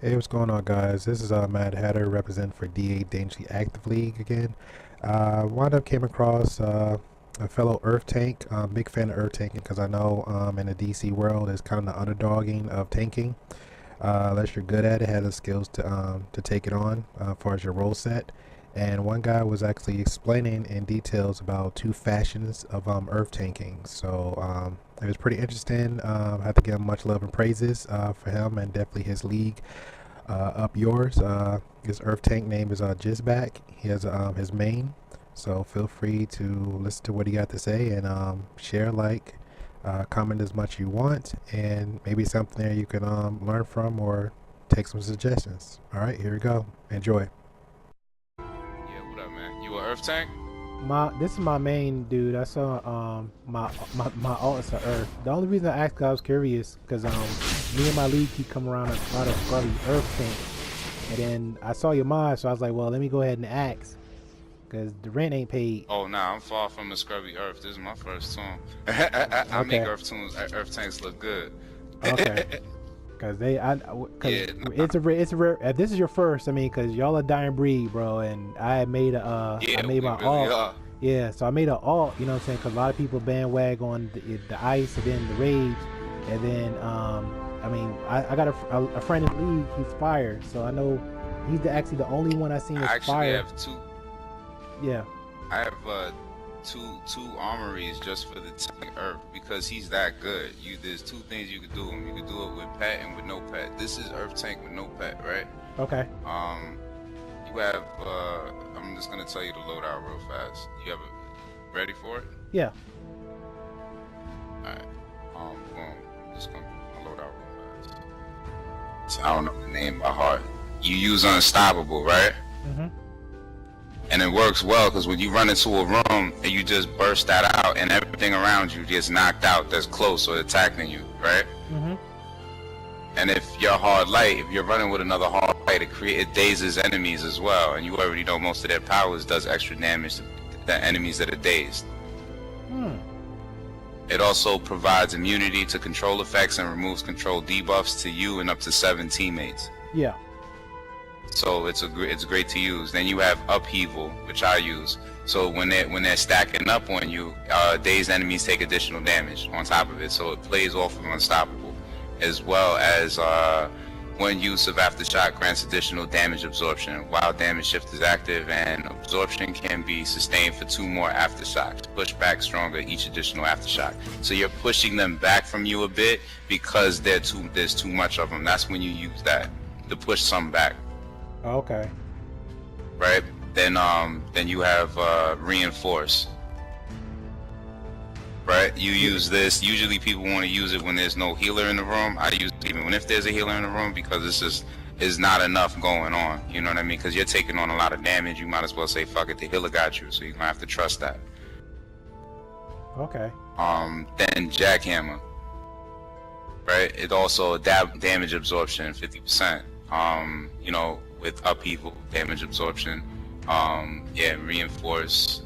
Hey, what's going on, guys? This is Matt Hatter, representing for DA Dangerously Active League again. Wound up came across a fellow Earth Tank. Big fan of Earth tanking because I know in the DC world it's kind of the underdogging of tanking. Unless you're good at it, has the skills to take it on as far as your role set. And one guy was actually explaining in details about two fashions of Earth tanking. So it was pretty interesting. I have to give him much love and praises for him and definitely his league. Up yours. His Earth Tank name is Jizback. He has his main, so feel free to listen to what he got to say and share, like, comment as much you want, and maybe something there you can learn from or take some suggestions. All right, here we go. Enjoy. Yeah, what up, man? You a Earth Tank? This is my main dude. I saw my alts are Earth. The only reason I asked, 'cause I was curious, because me and my league keep coming around a lot of scrubby Earth tank, and then I saw your mod, so I was like, well, let me go ahead and ask, because the rent ain't paid. Oh, nah, I'm far from a scrubby Earth. This is my first tune. I make Okay. Earth Tanks look good. Okay. Cause Yeah, it's a rare. If this is your first, I mean, cause y'all a dying breed, bro. And I made a yeah, I we made my really alt. are. Yeah, so I made an alt. You know what I'm saying? Cause a lot of people bandwag on the ice and then the rage, and then I mean, I got a friend in the league. He's fire, so I know he's actually the only one I seen I is actually fire. have two. Yeah. I have two armories just for the tank Earth because he's that good. There's two things you could do. You could do it with pet and with no pet. This is Earth Tank with no pet, right? Okay. You have. I'm just gonna tell you to load out real fast. You have it ready for it? Yeah. Alright. Boom. I'm just gonna load out real fast. So I don't know the name by heart. You use Unstoppable, right? Mhm. And it works well because when you run into a room and you just burst that out and everything around you gets knocked out that's close or attacking you, right? Mhm. And if you're hard light, if you're running with another hard light, it dazes enemies as well. And you already know most of their powers does extra damage to the enemies that are dazed. Hmm. It also provides immunity to control effects and removes control debuffs to you and up to 7 teammates. Yeah. So it's great to use. Then you have Upheaval, which I use. So when they're stacking up on you, dazed enemies take additional damage on top of it. So it plays off of Unstoppable, as well as one use of Aftershock grants additional damage absorption while damage shift is active, and absorption can be sustained for 2 more Aftershocks. Push back stronger each additional Aftershock. So you're pushing them back from you a bit because there's too much of them. That's when you use that to push some back. Okay. Right? Then you have Reinforce. Right? You use this. Usually people want to use it when there's no healer in the room. I use it even when if there's a healer in the room because this is not enough going on. You know what I mean? Because you're taking on a lot of damage. You might as well say fuck it. The healer got you, so you're gonna have to trust that. Okay. Then Jackhammer. Right? It also damage absorption 50%. You know, with Upheaval, damage absorption, yeah, Reinforce,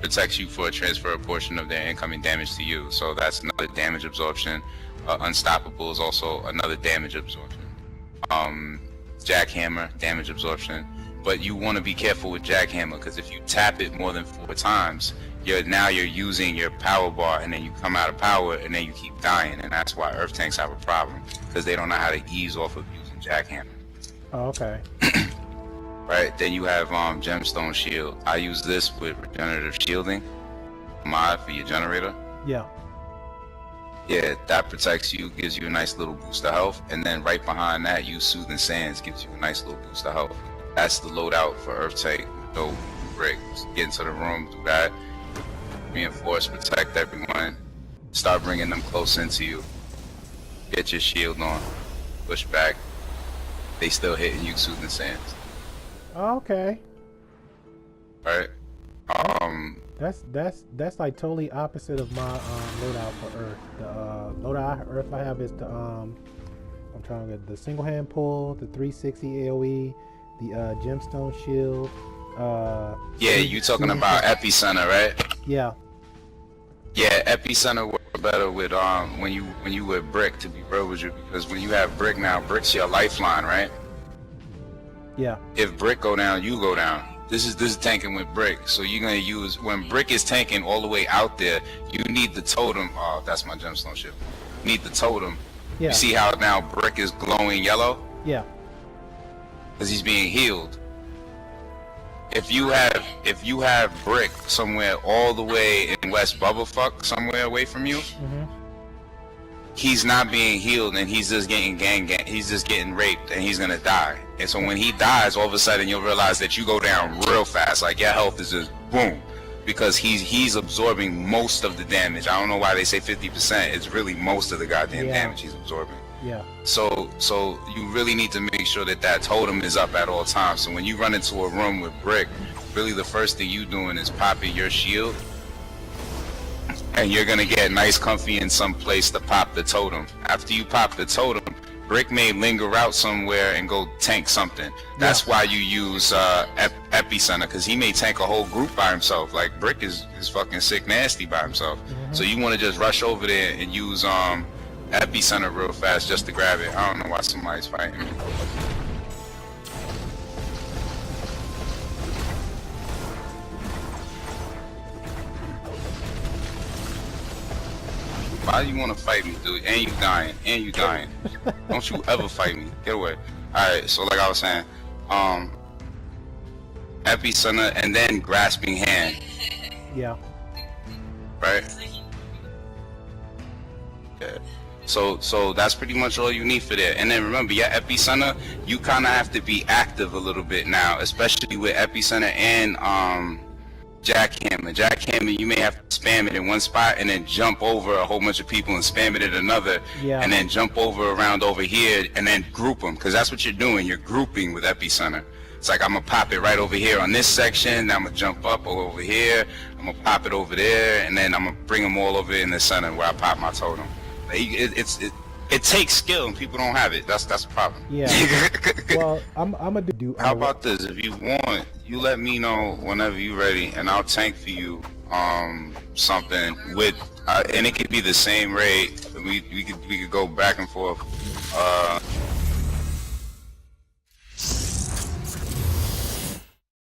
protects you for a transfer a portion of their incoming damage to you. So that's another damage absorption. Unstoppable is also another damage absorption. Jackhammer, damage absorption. But you want to be careful with Jackhammer because if you tap it more than 4 times, you're using your power bar and then you come out of power and then you keep dying, and that's why Earth Tanks have a problem because they don't know how to ease off of using Jackhammer. Oh, okay. Right, then you have Gemstone Shield. I use this with regenerative shielding mod for your generator. Yeah. Yeah, that protects you, gives you a nice little boost of health, and then right behind that, you Soothing Sands gives you a nice little boost of health. That's the loadout for Earth Tank. No breaks. Get into the room, do that. Reinforce, protect everyone. Start bringing them close into you. Get your shield on. Push back. They still hitting you, Soothing Sands. Okay. Right? That's like totally opposite of my loadout for Earth. The loadout Earth I have is the I'm trying to get the single hand pull, the 360 AOE, the gemstone shield. Yeah, you talking about Epicenter, right? Yeah. Yeah, epicenter work better with when you with brick, to be real with you, because when you have brick now, brick's your lifeline, right? Yeah. If brick go down, you go down. This is tanking with brick, so you're gonna use when brick is tanking all the way out there. You need the totem. Oh, that's my gemstone ship. You need the totem. Yeah. You see how now brick is glowing yellow? Yeah. Because he's being healed. If you have brick somewhere all the way in West Bubblefuck, somewhere away from you, he's not being healed and he's just getting he's just getting raped and he's gonna die. And so when he dies, all of a sudden you'll realize that you go down real fast. Like your health is just boom, because he's absorbing most of the damage. I don't know why they say 50%. It's really most of the goddamn damage he's absorbing. Yeah. So you really need to make sure that that totem is up at all times. So when you run into a room with brick, really the first thing you doing is popping your shield, and you're gonna get nice comfy in some place to pop the totem. After you pop the totem, brick may linger out somewhere and go tank something. That's why you use epicenter, because he may tank a whole group by himself. Like brick is fucking sick nasty by himself. So you want to just rush over there and use epicenter real fast just to grab it. I don't know why somebody's fighting me. Why do you want to fight me, dude? And you dying. Don't you ever fight me. Get away. Alright, so like I was saying, epicenter and then grasping hand. Yeah. Right? Yeah. So that's pretty much all you need for that. And then remember, your epicenter, you kind of have to be active a little bit now, especially with epicenter and jackhammer. Jackhammer, you may have to spam it in one spot and then jump over a whole bunch of people and spam it at another, and then jump around over here and then group them, because that's what you're doing. You're grouping with epicenter. It's like, I'm gonna pop it right over here on this section, then I'm gonna jump up over here, I'm gonna pop it over there, and then I'm gonna bring them all over in the center where I pop my totem. It takes skill and people don't have it. That's the problem. Yeah. Well, I'm gonna do. How about this? If you want, you let me know whenever you're ready, and I'll tank for you something with, and it could be the same rate. We could go back and forth.